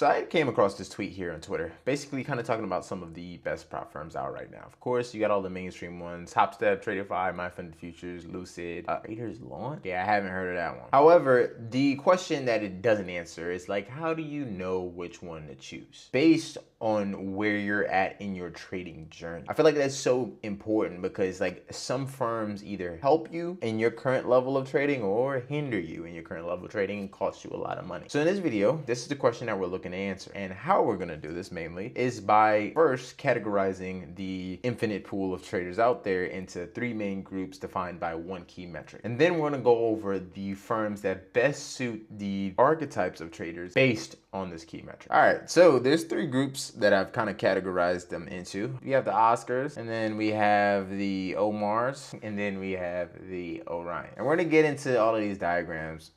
So I came across this tweet here on Twitter, basically kind of talking about some of the best prop firms out right now. Of course, you got all the mainstream ones: Top Step, Traderify, MyFunded Futures, Lucid, Traders Launch. Yeah, I haven't heard of that one. However, the question that it doesn't answer is like, how do you know which one to choose based on where you're at in your trading journey? I feel like that's so important because like some firms either help you in your current level of trading or hinder you in your current level of trading and cost you a lot of money. So in this video, this is the question that we're looking to answer. And how we're gonna do this mainly is by first categorizing the infinite pool of traders out there into three main groups defined by one key metric. And then we're gonna go over the firms that best suit the archetypes of traders based on this key metric. All right, so there's three groups that I've kind of categorized them into. We have the Oscars, and then we have the Omars, and then we have the Orion. And we're gonna get into all of these diagrams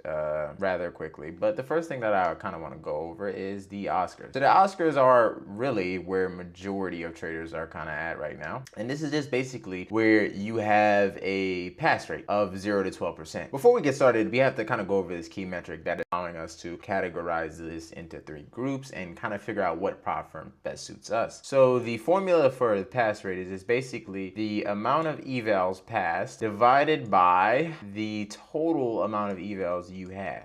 rather quickly, but the first thing that I kind of want to go over is the Oscars. So the Oscars are really where majority of traders are kind of at right now. And this is just basically where you have a pass rate of 0 to 12%. Before we get started, we have to kind of go over this key metric that is allowing us to categorize this into three groups and kind of figure out what prop firm best suits us. So the formula for the pass rate is basically the amount of evals passed divided by the total amount of evals you had.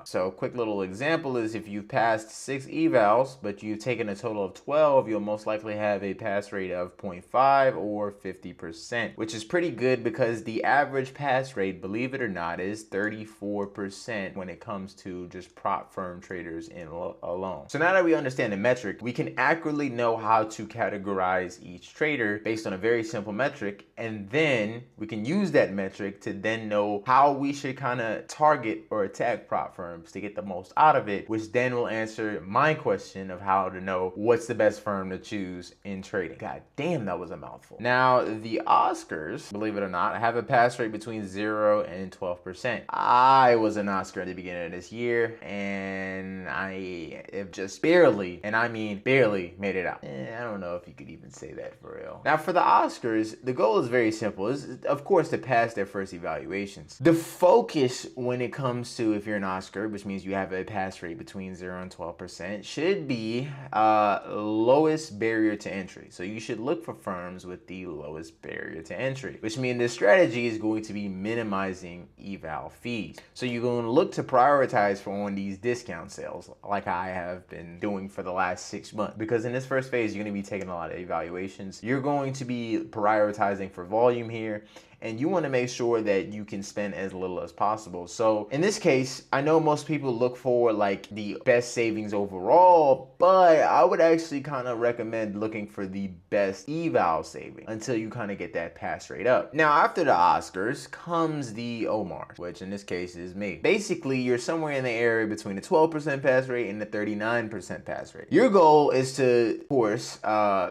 So a quick little example is if you've passed 6 evals, but you've taken a total of 12, you'll most likely have a pass rate of 0.5 or 50%, which is pretty good because the average pass rate, believe it or not, is 34% when it comes to just prop firm traders in alone. So now that we understand the metric, we can accurately know how to categorize each trader based on a very simple metric, and then we can use that metric to then know how we should kind of target or attack prop firms to get the most out of it, which then will answer my question of how to know what's the best firm to choose in trading. God damn, that was a mouthful. Now, the Oscars, believe it or not, have a pass rate between 0 and 12%. I was an Oscar at the beginning of this year, and I have just barely, and I mean barely, made it out. I don't know if you could even say that for real. Now, for the Oscars, the goal is very simple. It's, of course, to pass their first evaluations. The focus when it comes to if you're an Oscar, which means you have a pass rate between 0 and 12%, should be lowest barrier to entry. So you should look for firms with the lowest barrier to entry, which means the strategy is going to be minimizing eval fees. So you're going to look to prioritize for on these discount sales like I have been doing for the last 6 months, because in this first phase, you're going to be taking a lot of evaluations. You're going to be prioritizing for volume here, and you want to make sure that you can spend as little as possible. So in this case, I know most people look for like the best savings overall, but I would actually kind of recommend looking for the best eval saving until you kind of get that pass rate up. Now, after the Oscars comes the Omars, which in this case is me. Basically, you're somewhere in the area between the 12% pass rate and the 39% pass rate. Your goal is to, of course,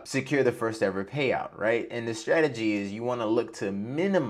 secure the first ever payout, right? And the strategy is you want to look to minimize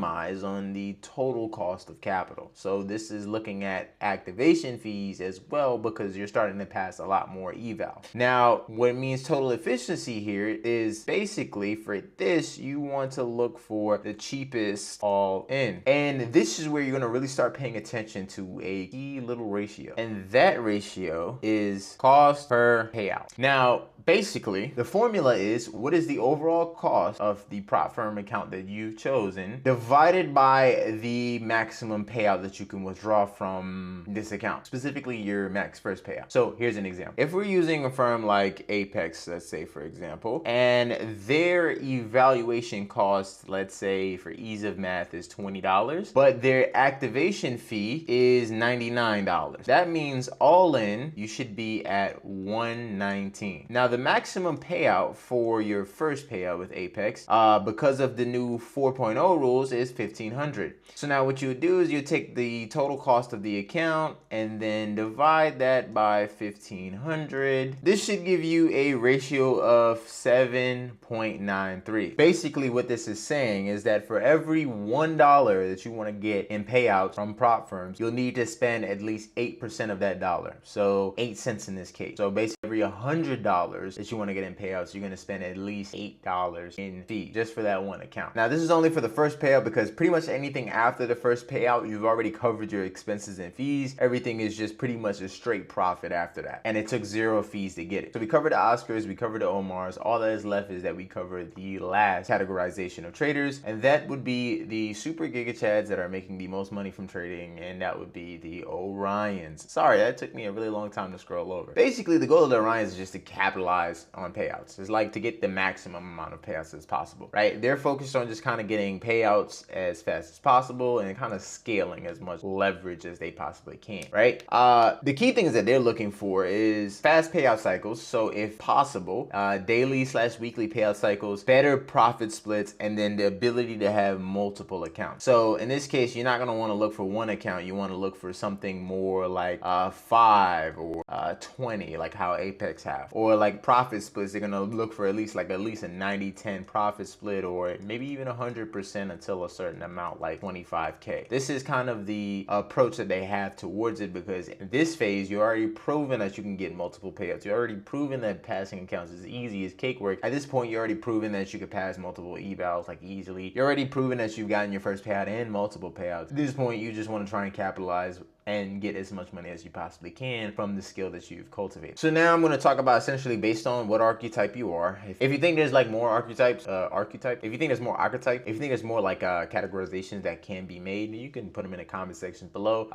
on the total cost of capital. So this is looking at activation fees as well, because you're starting to pass a lot more eval. Now, what it means total efficiency here is basically for this, you want to look for the cheapest all in. And this is where you're going to really start paying attention to a key little ratio. And that ratio is cost per payout. Now, basically, the formula is what is the overall cost of the prop firm account that you've chosen divided by the maximum payout that you can withdraw from this account, specifically your max first payout. So here's an example. If we're using a firm like Apex, let's say for example, and their evaluation cost, let's say for ease of math, is $20, but their activation fee is $99. That means all in, you should be at $119. Now, the maximum payout for your first payout with Apex, because of the new 4.0 rules, is $1,500. So now what you would do is you take the total cost of the account and then divide that by 1,500. This should give you a ratio of 7.93. Basically, what this is saying is that for every $1 that you want to get in payouts from prop firms, you'll need to spend at least 8% of that dollar. So 8 cents in this case. So basically every $100 $10 that you want to get in payouts, you're going to spend at least $8 in fee just for that one account. Now, this is only for the first payout because pretty much anything after the first payout, you've already covered your expenses and fees. Everything is just pretty much a straight profit after that. And it took 0 fees to get it. So we covered the Oscars, we covered the Omars. All that is left is that we cover the last categorization of traders, and that would be the super giga chads that are making the most money from trading, and that would be the Orions. Sorry, that took me a really long time to scroll over. Basically, the goal of the Orions is just to capitalize on payouts. It's like to get the maximum amount of payouts as possible, right? They're focused on just kind of getting payouts as fast as possible and kind of scaling as much leverage as they possibly can, right? The key things that they're looking for is fast payout cycles. So if possible, daily/weekly payout cycles, better profit splits, and then the ability to have multiple accounts. So in this case, you're not going to want to look for one account. You want to look for something more like 5 or 20, like how Apex have, or like profit splits. They're going to look for at least a 90-10 profit split, or maybe even 100% until a certain amount, like 25K. This is kind of the approach that they have towards it, because in this phase, you're already proven that you can get multiple payouts. You're already proven that passing accounts is easy as cake work. At this point, you're already proven that you could pass multiple evals like easily. You're already proven that you've gotten your first payout and multiple payouts. At this point, you just want to try and capitalize and get as much money as you possibly can from the skill that you've cultivated. So now I'm going to talk about essentially based on what archetype you are. If you think there's like more archetypes, if you think there's more archetype, if you think there's more like categorizations that can be made, you can put them in the comment section below.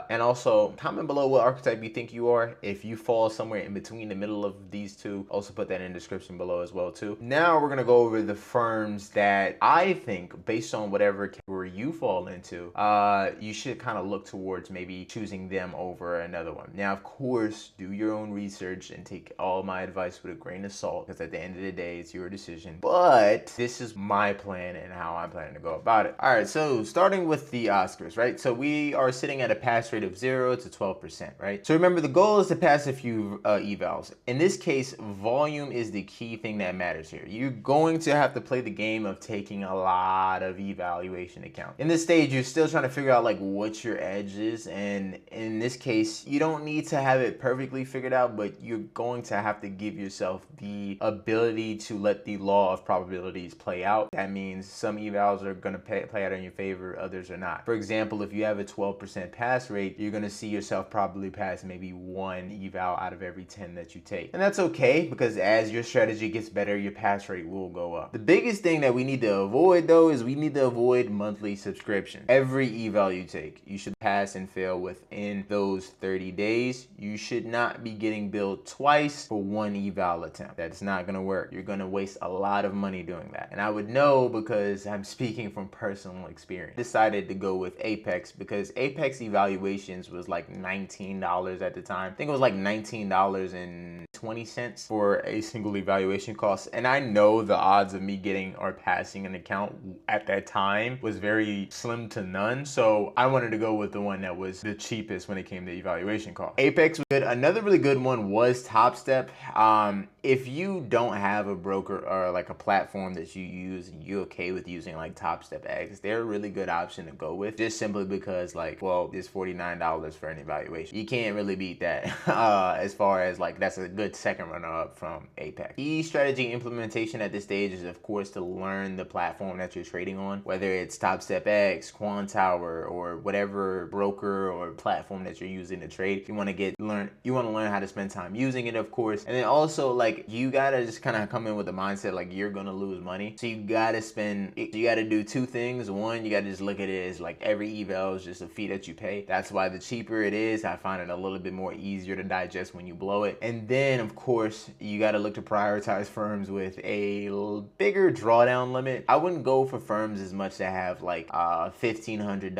And also comment below what archetype you think you are. If you fall somewhere in between the middle of these two, also put that in the description below as well too. Now we're going to go over the firms that I think, based on whatever category you fall into, you should kind of look towards maybe choosing them over another one. Now, of course, do your own research and take all my advice with a grain of salt, because at the end of the day, it's your decision. But this is my plan and how I'm planning to go about it. All right, so starting with the Oscars, right? So we are sitting at a pass rate of 0 to 12%, right? So remember, the goal is to pass a few evals. In this case, volume is the key thing that matters here. You're going to have to play the game of taking a lot of evaluation account. In this stage, you're still trying to figure out like what your edge is, and in this case, you don't need to have it perfectly figured out, but you're going to have to give yourself the ability to let the law of probabilities play out. That means some evals are going to play out in your favor, others are not. For example, if you have a 12% pass rate, you're going to see yourself probably pass maybe 1 eval out of every 10 that you take. And that's okay, because as your strategy gets better, your pass rate will go up. The biggest thing that we need to avoid though is we need to avoid monthly subscription. Every eval you take, you should pass and fail within those 30 days. You should not be getting billed twice for 1 eval attempt. That's not going to work. You're going to waste a lot of money doing that. And I would know because I'm speaking from personal experience. Decided to go with Apex because Apex evaluations was like $19 at the time. I think it was like $19.20 for a single evaluation cost. And I know the odds of me getting or passing an account at that time was very slim to none. So I wanted to go with the one that was the cheapest when it came to evaluation cost. Apex was good. Another really good one was TopStep. If you don't have a broker or like a platform that you use and you're okay with using like TopStep X, they're a really good option to go with, just simply because like, well, it's $49 for an evaluation. You can't really beat that as far as like, that's a good second runner up from Apex. Key strategy implementation at this stage is of course to learn the platform that you're trading on, whether it's TopStep X, Quantower, or whatever broker or platform that you're using to trade. You want to learn how to spend time using it, of course. And then also like, you gotta just kind of come in with the mindset like you're gonna lose money. So you gotta do 2 things. One, you gotta just look at it as like every eval is just a fee that you pay. That's why the cheaper it is, I find it a little bit more easier to digest when you blow it. And then of course, you gotta look to prioritize firms with a bigger drawdown limit. I wouldn't go for firms as much that have like a $1,500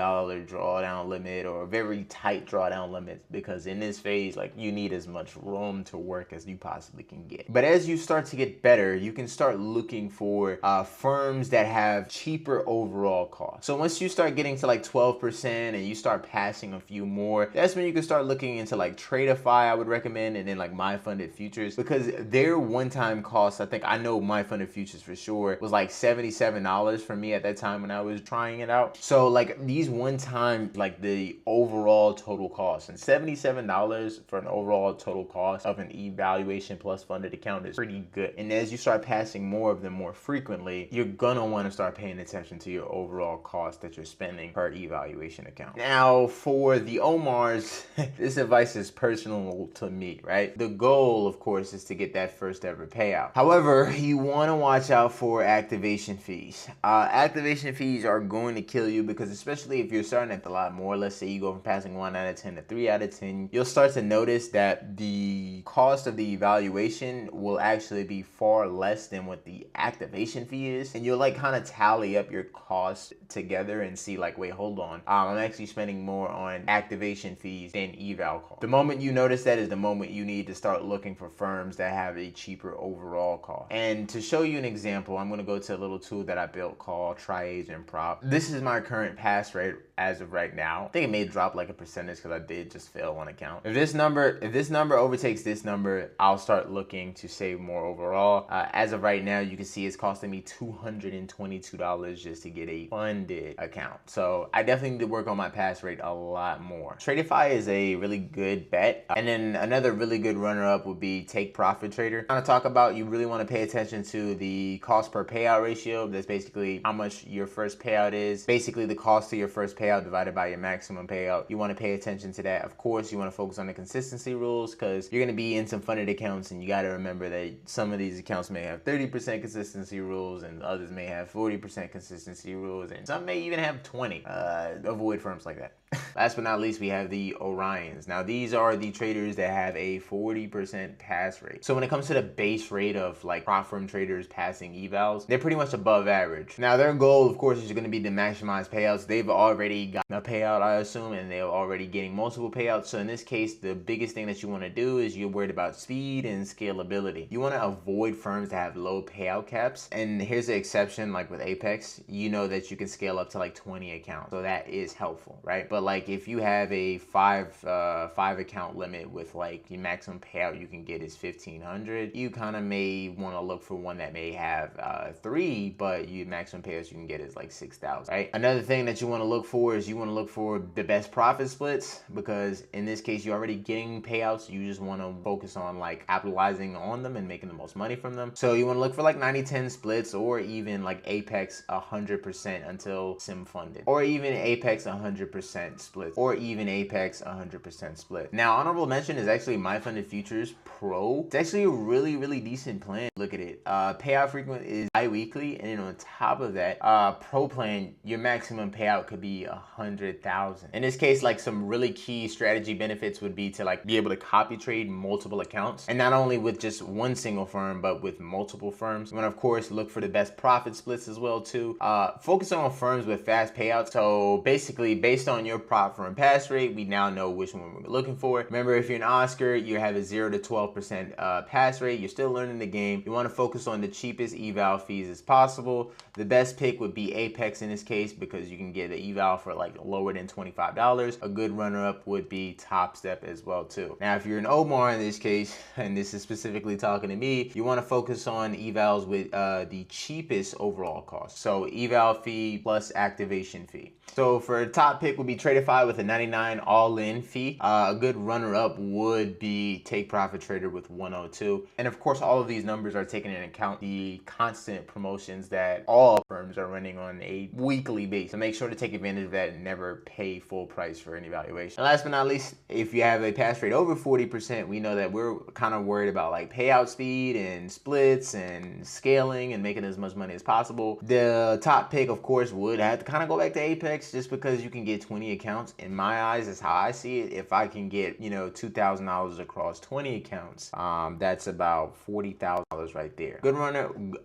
drawdown limit or a very tight drawdown limit, because in this phase, like you need as much room to work as you possibly can get. But as you start to get better, you can start looking for firms that have cheaper overall costs. So once you start getting to like 12% and you start passing a few more, that's when you can start looking into like Tradeify, I would recommend, and then like My Funded Futures, because their one-time cost, I know My Funded Futures for sure, was like $77 for me at that time when I was trying it out. So like these one-time, like the overall total cost, and $77 for an overall total cost of an evaluation plus funded funded account is pretty good. And as you start passing more of them more frequently, you're gonna want to start paying attention to your overall cost that you're spending per evaluation account. Now, for the Omars, this advice is personal to me, right? The goal, of course, is to get that first ever payout. However, you want to watch out for activation fees. Activation fees are going to kill you because, especially if you're starting at a lot more, let's say you go from passing 1 out of 10 to 3 out of 10, you'll start to notice that the cost of the evaluation will actually be far less than what the activation fee is. And you'll like kind of tally up your costs together and see like, wait, hold on. I'm actually spending more on activation fees than eval cost. The moment you notice that is the moment you need to start looking for firms that have a cheaper overall cost. And to show you an example, I'm going to go to a little tool that I built called Tri-Agent Prop. This is my current pass rate as of right now. I think it may drop like a percentage because I did just fail one account. If this number overtakes this number, I'll start looking to save more overall. As of right now, you can see it's costing me $222 just to get a funded account. So I definitely need to work on my pass rate a lot more. Tradify is a really good bet. And then another really good runner-up would be Take Profit Trader. I'm gonna talk about, you really want to pay attention to the cost per payout ratio. That's basically how much your first payout is. Basically the cost to your first payout divided by your maximum payout. You want to pay attention to that. Of course, you want to focus on the consistency rules because you're going to be in some funded accounts, and you got to remember that some of these accounts may have 30% consistency rules and others may have 40% consistency rules, and some may even have 20. Avoid firms like that. Last but not least, we have the Orions. Now, these are the traders that have a 40% pass rate. So when it comes to the base rate of like prop firm traders passing evals, they're pretty much above average. Now, their goal, of course, is going to be to maximize payouts. They've already gotten a payout, I assume, and they're already getting multiple payouts. So in this case, the biggest thing that you want to do is you're worried about speed and scalability. You want to avoid firms that have low payout caps. And here's the exception, like with Apex, you know that you can scale up to like 20 accounts. So that is helpful, right? But like if you have a five account limit with like your maximum payout you can get is 1,500, you kind of may want to look for one that may have 3, but your maximum payouts you can get is like 6,000, right? Another thing that you want to look for is you want to look for the best profit splits, because in this case you're already getting payouts. You just want to focus on like capitalizing on them and making the most money from them. So you want to look for like 90-10 splits, or even like Apex 100% until sim funded, or even Apex 100% split, or even Apex 100% split. Now, honorable mention is actually My Funded Futures Pro. It's actually a really decent plan. Look at it. Payout frequent is bi-weekly, and then on top of that, Pro plan, your maximum payout could be 100,000. In this case, like some really key strategy benefits would be to like be able to copy trade multiple accounts, and not only with just one single firm, but with multiple firms. You want to, of course, look for the best profit splits as well too. Focus on firms with fast payouts. So basically, based on your prop firm pass rate, we now know which one we're looking for. Remember, if you're an Oscar, you have a 0 to 12% pass rate. You're still learning the game. You want to focus on the cheapest eval fees as possible. The best pick would be Apex in this case, because you can get an eval for like lower than $25. A good runner-up would be Top Step as well too. Now, if you're an Omar in this case, and this is specifically talking to me, you want to focus on evals with the cheapest overall cost. So eval fee plus activation fee. So for a top pick would be Tradify with a 99 all-in fee. A good runner-up would be Take Profit Trader with 102. And of course, all of these numbers are taking into account the constant promotions that all firms are running on a weekly basis. So make sure to take advantage of that and never pay full price for any valuation. And last but not least, if you have a pass rate over 40%, we know that we're kind of worried about like payout speed and splits and scaling and making as much money as possible. The top pick, of course, would have to kind of go back to Apex, just because you can get 20 accounts. In my eyes, is how I see it. If I can get, you know, $2,000 across 20 accounts, that's about $40,000 right there.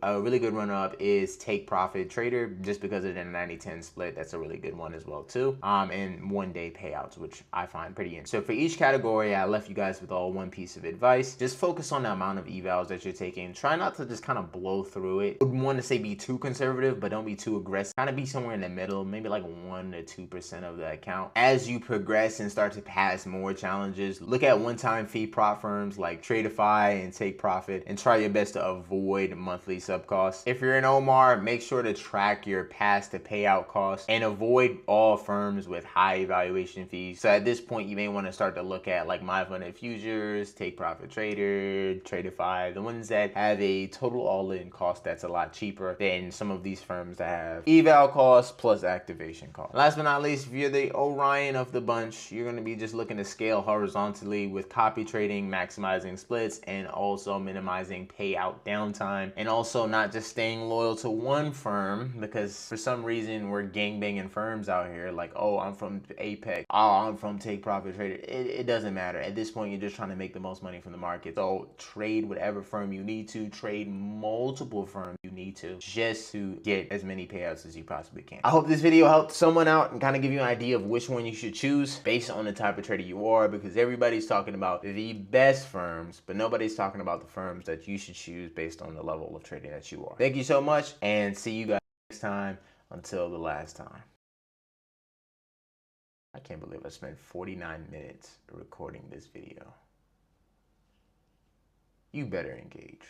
A really good runner up is Take Profit Trader, just because of the 90-10 split. That's a really good one as well too. And 1-day payouts, which I find pretty interesting. So for each category, I left you guys with all one piece of advice. Just focus on the amount of evals that you're taking. Try not to just kind of blow through it. I wouldn't want to say be too conservative, but don't be too aggressive. Kind of be somewhere in the middle, maybe like 1 to 2% of the account. As you progress and start to pass more challenges, look at one-time fee prop firms like Tradeify and Take Profit and try your best to avoid monthly sub costs. If you're an Omar, make sure to track your pass to payout costs and avoid all firms with high evaluation fees. So at this point, you may want to start to look at like My Funded Futures, Take Profit Trader, Tradeify, the ones that have a total all-in cost that's a lot cheaper than some of these firms that have eval costs plus activation costs. Last but not least, if you're the Orion of the bunch, you're going to be just looking to scale horizontally with copy trading, maximizing splits, and also minimizing payout downtime, and also not just staying loyal to one firm, because for some reason we're gangbanging firms out here like, oh, I'm from Apex, oh, I'm from Take Profit Trader. It doesn't matter. At this point, you're just trying to make the most money from the market. So trade whatever firm you need to, trade multiple firms you need to, just to get as many payouts as you possibly can. I hope this video helped someone out and kind of give you an idea of which one you should choose based on the type of trader you are, because everybody's talking about the best firms, but nobody's talking about the firms that you should choose based on the level of trading that you are. Thank you so much, and see you guys next time. Until the last time. I can't believe I spent 49 minutes recording this video. You better engage.